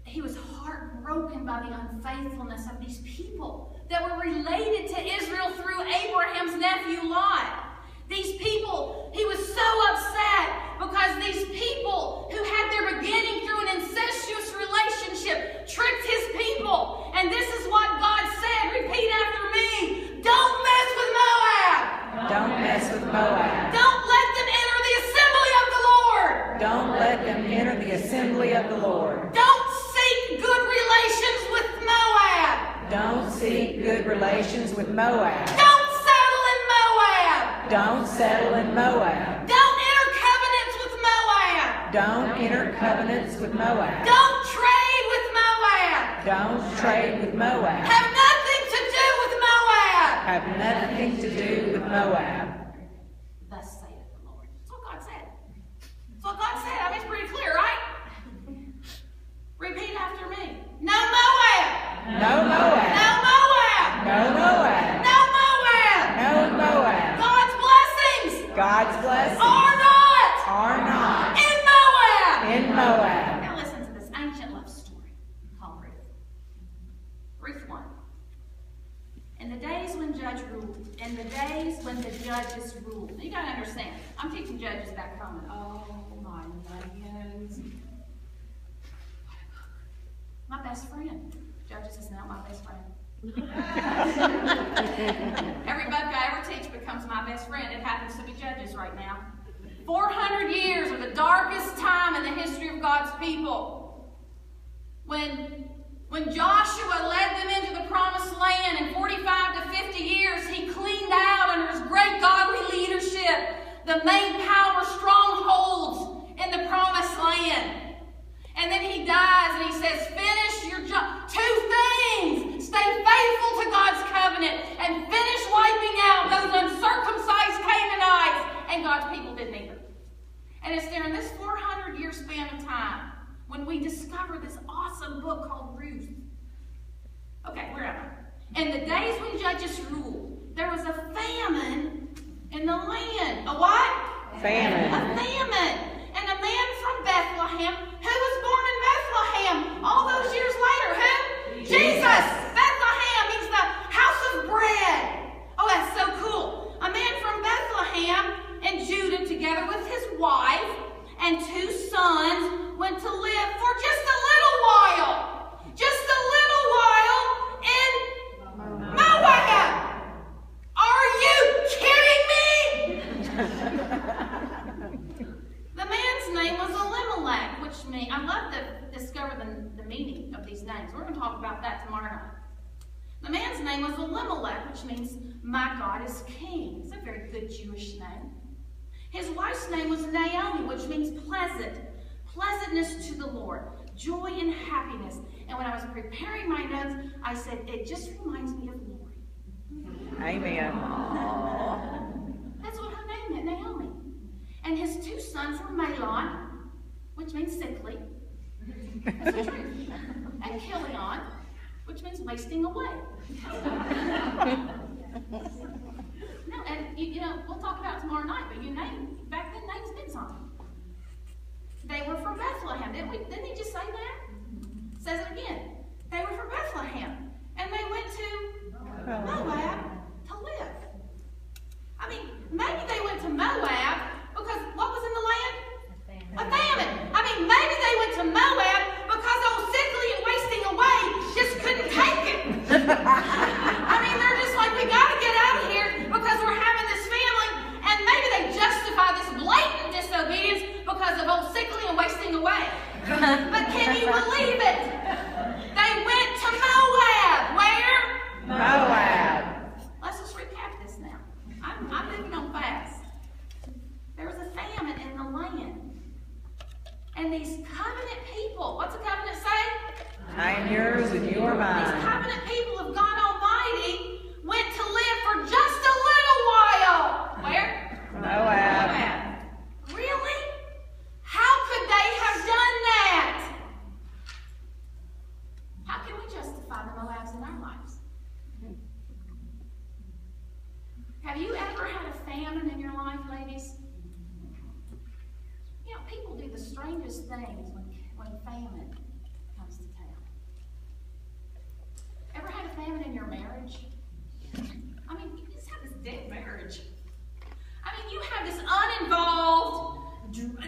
He was heartbroken by the unfaithfulness of these people that were related to Israel through Abraham's nephew Lot. These people, he was so upset because these people who had their beginning through an incestuous relationship tricked his people. And this is what God said. Repeat after me. Don't mess with Moab. Don't mess with Moab. Don't let them enter the assembly of the Lord. Don't let them enter the assembly of the Lord. Don't seek good relations with Moab. Don't seek good relations with Moab. Don't settle in Moab. Don't settle in Moab. Don't enter covenants with Moab. Don't enter covenants with Moab. Don't trade with Moab. Don't trade with Moab. Have nothing to do with Moab. Have nothing to do with Moab. Thus saith the Lord. That's what God said. That's what God said. I mean, it's pretty clear, right? Repeat after me. No Moab. No Moab. No Moab. No Moab. No Moab. No Moab. God's blessings God's blessings are not in Moab. In Moab. Now listen to this ancient love story called Ruth. Ruth 1. In the days when the judges ruled. Now you gotta understand, I'm teaching judges back home, and oh my lands. My best friend. Judges is now my best friend. Every book I ever teach becomes my best friend. It happens to be Judges right now. 400 years are the darkest time in the history of God's people. When Joshua led them into the promised land in 45 to 50 years, he cleaned out under his great godly leadership the main power strongholds in the promised land. And then he dies and he says, finish your job. 2 things. Stay faithful to God's covenant and finish wiping out those uncircumcised Canaanites. And God's people didn't either. And it's during this 400-year span of time when we discover this awesome book called Ruth. Okay, where am I? In the days when judges ruled, there was a famine in the land. A what? Famine. A famine. And a man from Bethlehem, who was born in Bethlehem all those years later, who? Jesus! Bethlehem means the house of bread. Oh, that's so cool. A man from Bethlehem and Judah, together with his wife and 2 sons, went to live for just a little while. Just a little while in Moab. Are you kidding me? The man's name was Elimelech, which means, I love to discover the meaning of these names. We're going to talk about that tomorrow night. The man's name was Elimelech, which means, my God is king. It's a very good Jewish name. His wife's name was Naomi, which means pleasant. pleasantness to the Lord, joy and happiness. And when I was preparing my notes, I said, it just reminds me of Lori. Amen. That's what her name meant, Naomi. And his 2 sons were Mahlon, which means sickly. That's the truth. And Chilion, which means wasting away. No, and you know, we'll talk about it tomorrow night, but back then names meant something. They were from Bethlehem. Didn't he just say that? Says it again. They were from Bethlehem. And they went to Moab to live. I mean, maybe they went to Moab because what was in the land? A famine. I mean, maybe they went to Moab because old sickly and wasting away just couldn't take it. I mean, they're just like, we got to get out of here because we're having this family. And maybe they justify this blatant disobedience because of old sickly and wasting away. But can you believe it? They went to Moab. Where? Moab. Let's just recap this now. I'm moving on fast. There was a famine in the land. And these covenant people, what's a covenant say? I am yours and you are mine. These covenant people of God Almighty went to live for just a little while. Where? Moab. Really? How could they have done that? How can we justify the Moabs in our lives? Have you ever had a famine in your life, ladies? You know, people do the strangest things when famine comes to town. Ever had a famine in your marriage? I mean, you just have this dead marriage. I mean, you have this uninvolved,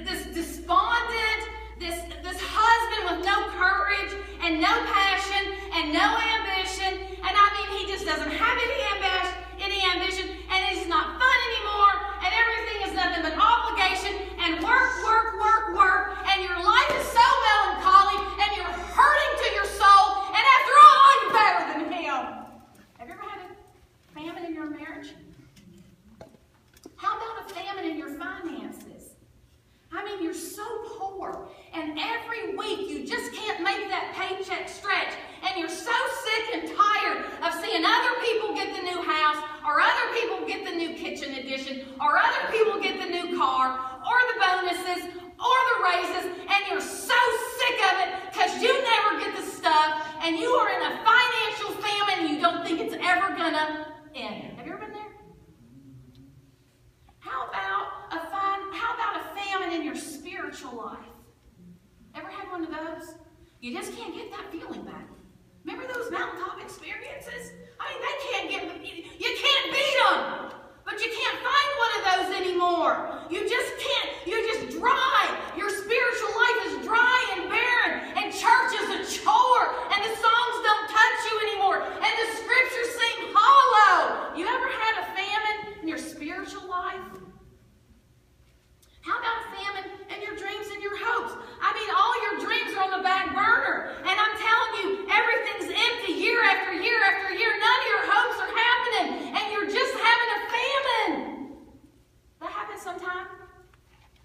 this despondent, this husband with no courage and no passion and no ambition. And I mean, he just doesn't have any ambition, and it's not fun anymore, and everything is nothing but obligation and work, and your life is so melancholy, and you're hurting to your soul, and after all, you're better than him. Have you ever had a famine in your marriage? How about a famine in your finances? I mean, you're so poor, and every week you just can't make that paycheck stretch, and you're so sick and tired of seeing other people get the new house, or other people get the new kitchen addition, or other people get the new car, or the bonuses, or the raises, and you're so sick of it because you never get the stuff, and you are in a financial famine, and you don't think it's ever gonna end. Have you ever been there? How about a famine in your spiritual life? Ever had one of those? You just can't get that feeling back. Remember those mountaintop experiences? I mean, you can't beat them, but you can't find one of those anymore. You just can't, you're just dry. Your spiritual life is dry and barren, and church is a chore, and the songs don't touch you anymore, and the scriptures seem hollow. You ever had a famine in your spiritual life? How about a famine in your dreams and your hopes? I mean, all your dreams are on the back burner. And I'm telling you, everything's empty year after year after year. None of your hopes are happening. And you're just having a famine. That happens sometime.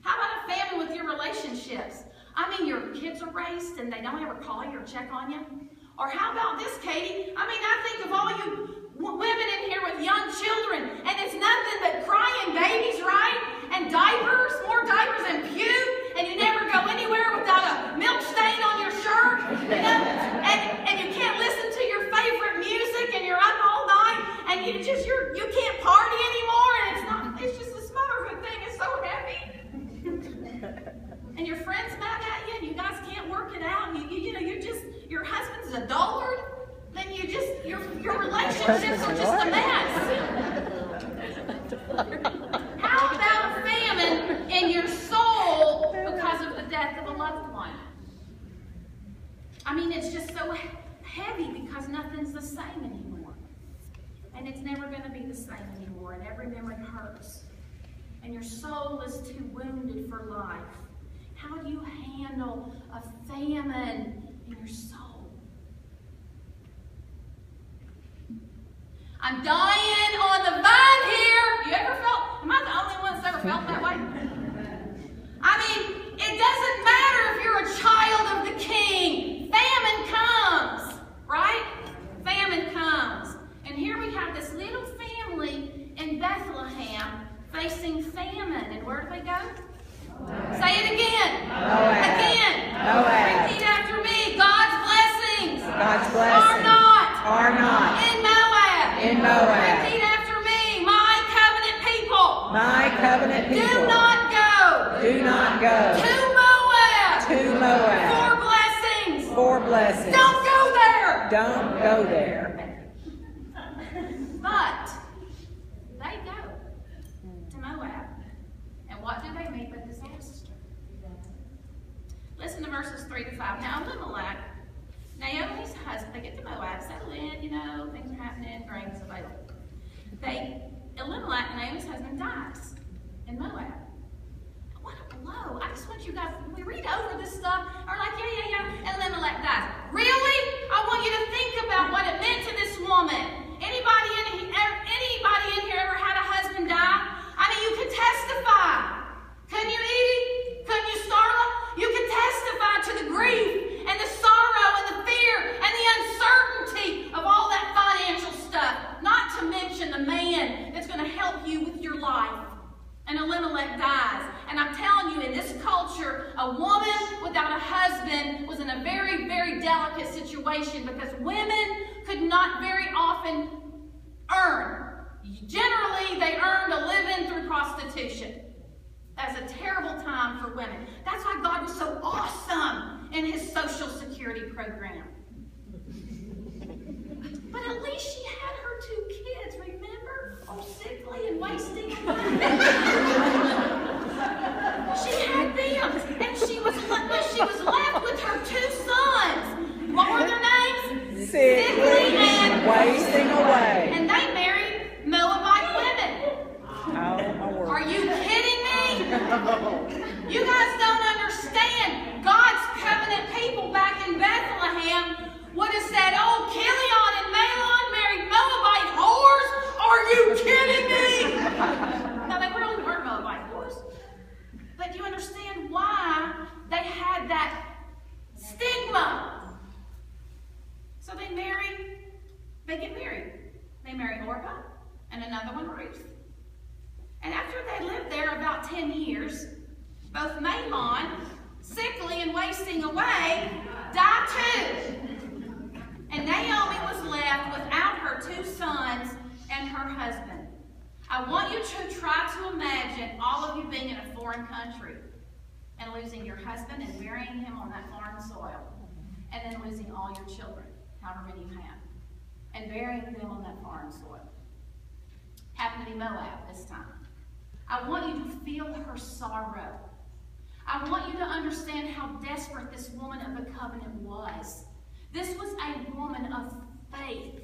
How about a famine with your relationships? I mean, your kids are raised and they don't ever call you or check on you. Or how about this, Katie? I mean, I think of all you women in here with young children, and it's nothing but crying babies, right? And diapers, more diapers than puke, and you never go anywhere without a milk stain on your shirt, you know? And you can't listen to your favorite music, and you're up all night, and you can't party anymore, and it's just this motherhood thing is so heavy. And your friends mad at you, and you guys can't work it out, and your husband's a dullard, then your relationships are just a mess. How about a famine in your soul because of the death of a loved one? I mean, it's just so heavy because nothing's the same anymore. And it's never going to be the same anymore, and every memory hurts. And your soul is too wounded for life. How do you handle a famine in your soul? I'm dying on the vine here. You ever felt, am I the only one that's ever felt that way? I mean, it doesn't matter if go to Moab. to Moab. 4 blessings. 4 blessings. Don't go there. Don't go there. But they go to Moab. And what do they meet with disaster? Listen to verses 3 to 5. Now Elimelech, Naomi's husband, they get to Moab, settle in, things are happening, grain's available. Elimelech, Naomi's husband, dies in Moab. What a blow. I just want you guys, when we read over this stuff, are like, yeah, Elimelech dies. Really? I want you to think about what it meant to this woman. Anybody in here ever had a husband die? I mean, you could testify. Couldn't you, Edie? Couldn't you, Starla? You could testify to the grief and the sorrow and the fear and the uncertainty of all that financial stuff. Not to mention the man that's going to help you with your life. And Elimelech dies. And I'm telling you, in this culture, a woman without a husband was in a very, very delicate situation because women could not very often earn. Generally, they earned a living through prostitution. That's a terrible time for women. That's why God was so awesome in his Social Security program. But at least she had her 2 kids, remember? Oh, sickly and wasting away. She had them, and she was left with her 2 sons. What were their names? Sickly and wasting away. And they married Moabite women. Oh, my word. Are you kidding me? You guys don't understand. God's covenant people back in Bethlehem would have said, oh, Chilion and Mahlon married Moabite whores? Are you kidding me? No, they really weren't Moabite whores. But do you understand why they had that stigma? So they get married. They marry Orpah and another one, Ruth. And after they lived there about 10 years, both Mahlon, sickly and wasting away, died too. And Naomi was left without her 2 sons and her husband. I want you to try to imagine all of you being in a foreign country and losing your husband and burying him on that foreign soil, and then losing all your children, however many you have, and burying them on that foreign soil. Happened to be Moab this time. I want you to feel her sorrow. I want you to understand how desperate this woman of the covenant was. This was a woman of faith.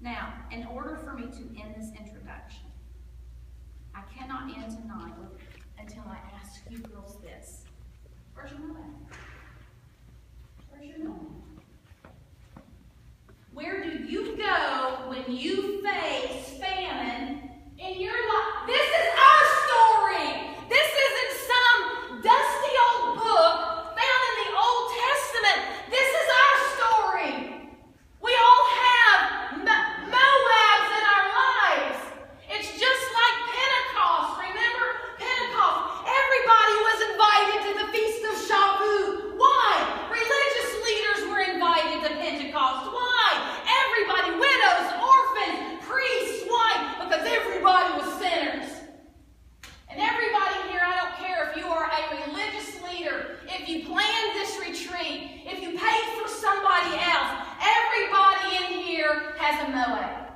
Now, in order for me to end this introduction, I cannot end tonight until I ask you girls this. Where's your Moab? Where's your Moab? Where do you go when you face famine in your life? This is our story. This isn't some dusty old book found in the Old Testament. This is our story. We all have Moabs in our lives. It's just like Pentecost. Remember Pentecost? Everybody was invited to the Feast of Shavuot. Why? Religious leaders were invited to Pentecost. Why? Everybody, widows, orphans, priests. Why? Because everybody was sinners. And everybody here, I don't care if you are a religious leader, if you planned this retreat, if you paid for somebody else, everybody in here has a Moab.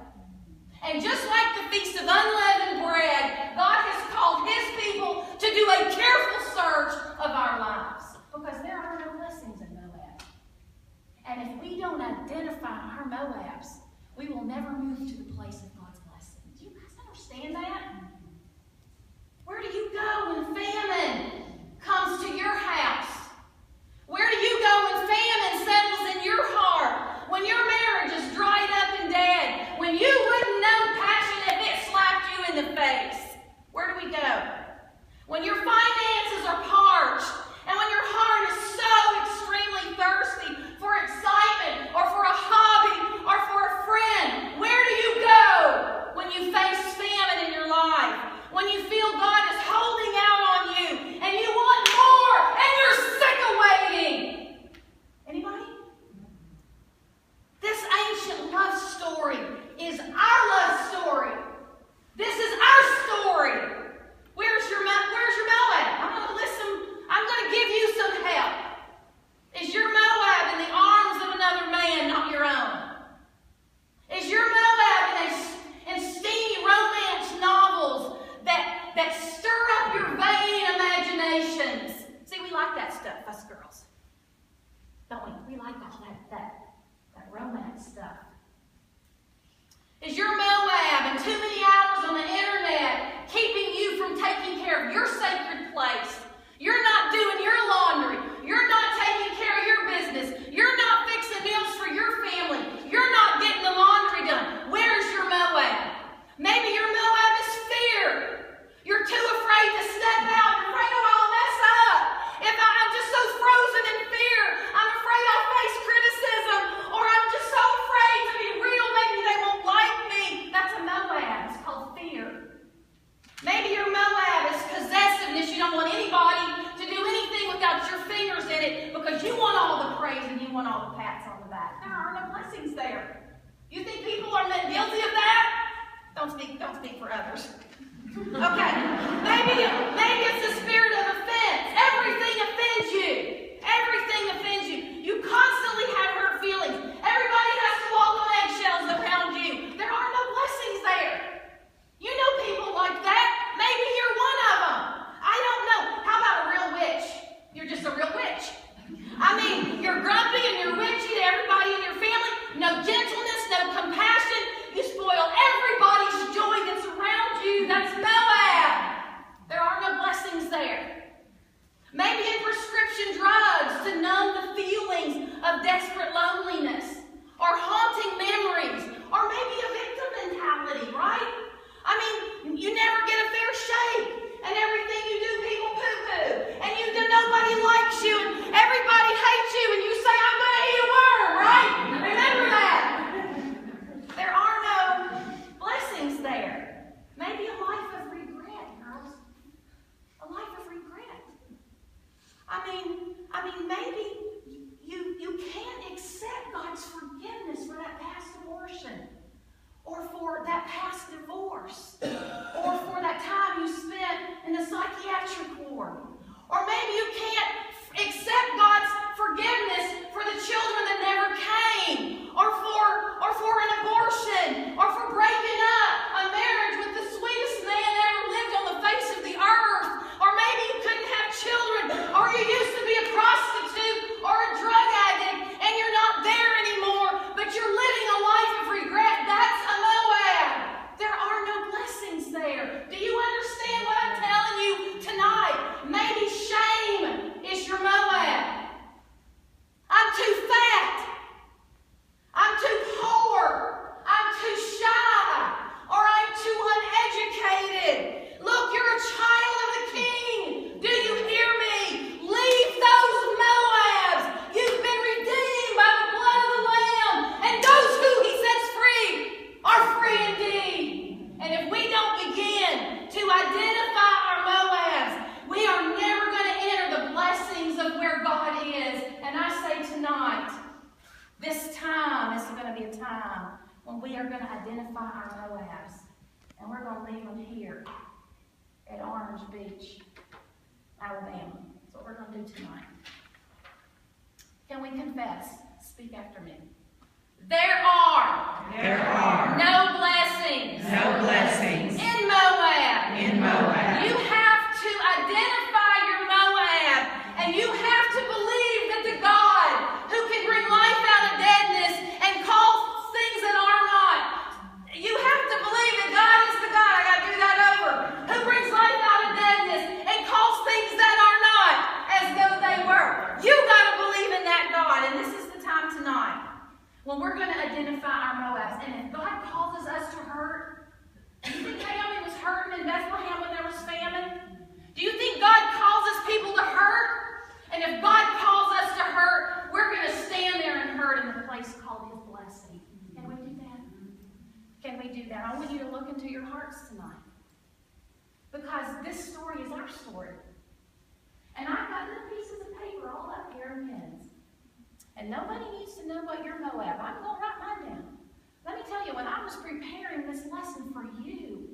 And just like the Feast of Unleavened Bread, God has called his people to do a careful search of our lives. Because there are no blessings in Moab. And if we don't identify our Moabs, we will never move to the place of God's blessing. Do you guys understand that? Where do you go when famine comes to your house? Where do you go when famine settles in your heart? When your marriage is dried up and dead? When you wouldn't know passion if it slapped you in the face? Where do we like that stuff, us girls. Don't we? We like all that romance stuff. Is your Moab and too many hours on the internet keeping you from taking care of your sacred place? You're not doing your laundry. You're not taking care of your business. You're not fixing meals for your family. You're not getting the laundry done. Where's your Moab? Maybe your Moab is fear. You're too afraid to step out. You're afraid, oh, I'll mess up. If I'm just so frozen in fear, I'm afraid I'll face criticism, or I'm just so afraid to be real, maybe they won't like me. That's a Moab. It's called fear. Maybe your Moab is possessiveness. You don't want anybody to do anything without your fingers in it because you want all the praise and you want all the pats on the back. There are no blessings there. You think people are guilty of that? Don't speak for others. Okay. Maybe it's the spirit of offense. Everything offends you. Everything offends you. You constantly have hurt feelings. Everybody has to walk on eggshells around you. There are no blessings there. You know people like that. Maybe you're one of them. I don't know. How about a real witch? You're just a real witch. I mean, you're grumpy and you're witchy to everybody in your family. No gentleness, no compassion. You spoil everybody's joy that's around you. That's Moab. There are no blessings there. Maybe in prescription drugs to numb the feelings of desperate loneliness or haunting memories or maybe a victim mentality, right? I mean, you never get a fair shake and everything you do people poo-poo and nobody likes you and everybody hates you and you say, I'm going to eat a worm, right? Remember that. There are no blessings there. Maybe a life of regret, girls. A life of regret. I mean, maybe you can't accept God's forgiveness for that past abortion, or for that past divorce, or for that time you spent in the psychiatric ward, or maybe you can't accept God's forgiveness for the children that never came, or for an abortion, or for breaking up a marriage with the sweetest man that ever lived on the face of the earth, or maybe you couldn't have children, or you used to be a prostitute or a drug addict and you're not there anymore, but you're living a life of regret. That's a Moab. There are no blessings there. Do you understand what I'm telling you tonight? Maybe shame is your Moab. I'm too fat. I'm too poor. I'm too shy. Or I'm too uneducated. Look, you're a child of the King. Do you hear me? Leave those Moabs. You've been redeemed by the blood of the Lamb. And those who He sets free are free indeed. And if we don't begin to identify our Moabs, we are never going to enter the blessings of where God is. And I say tonight, this time is going to be a time when we are going to identify our Moabs. And we're going to leave them here at Orange Beach, Alabama. That's what we're going to do tonight. Can we confess? Speak after me. There are no blessings in Moab. You have to identify your Moab, and you have to believe that the God who can bring life out of deadness and call things that are not, you have to believe that God is the God, I got to do that over, who brings life out of deadness and calls things that are not as though they were. You got to believe in that God, and this is the time tonight when we're going to identify our Moabs. And if God causes us to hurt, do you think Naomi was hurting in Bethlehem when there was famine? Do you think God causes people to hurt? And if God calls us to hurt, we're going to stand there and hurt in the place called His blessing. Can we do that? Can we do that? I want you to look into your hearts tonight. Because this story is our story. And I've got little pieces of paper all up here and pens. And nobody needs to know what your Moab. I'm going to write mine down. Let me tell you, when I was preparing this lesson for you,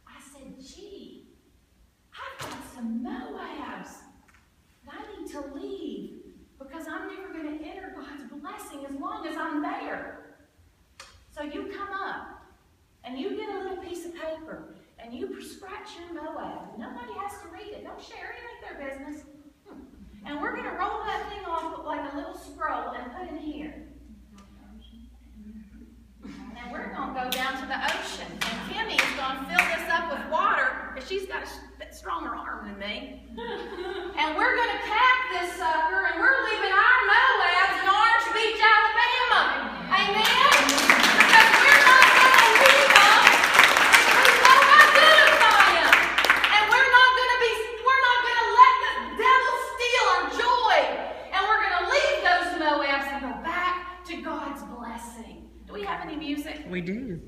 I said, gee, I've got some Moabs that I need to leave because I'm never going to enter God's blessing as long as I'm there. So you come up and you get a little piece of paper and you scratch your Moab. Nobody has to read it. Don't share it. It ain't their business. put in here. Now we're going to go down to the ocean. And Kimmy is going to fill this up with water because she's got a bit stronger arm than me. And we're going to pack this sucker and we're leaving our Moabs in Orange Beach, Alabama. Amen? Because we're not going to leave them. We know how good I am. And we're not going to let the devil steal our joy. And we're going to leave those Moabs and go back to God's blessing. Do we have any music? We do.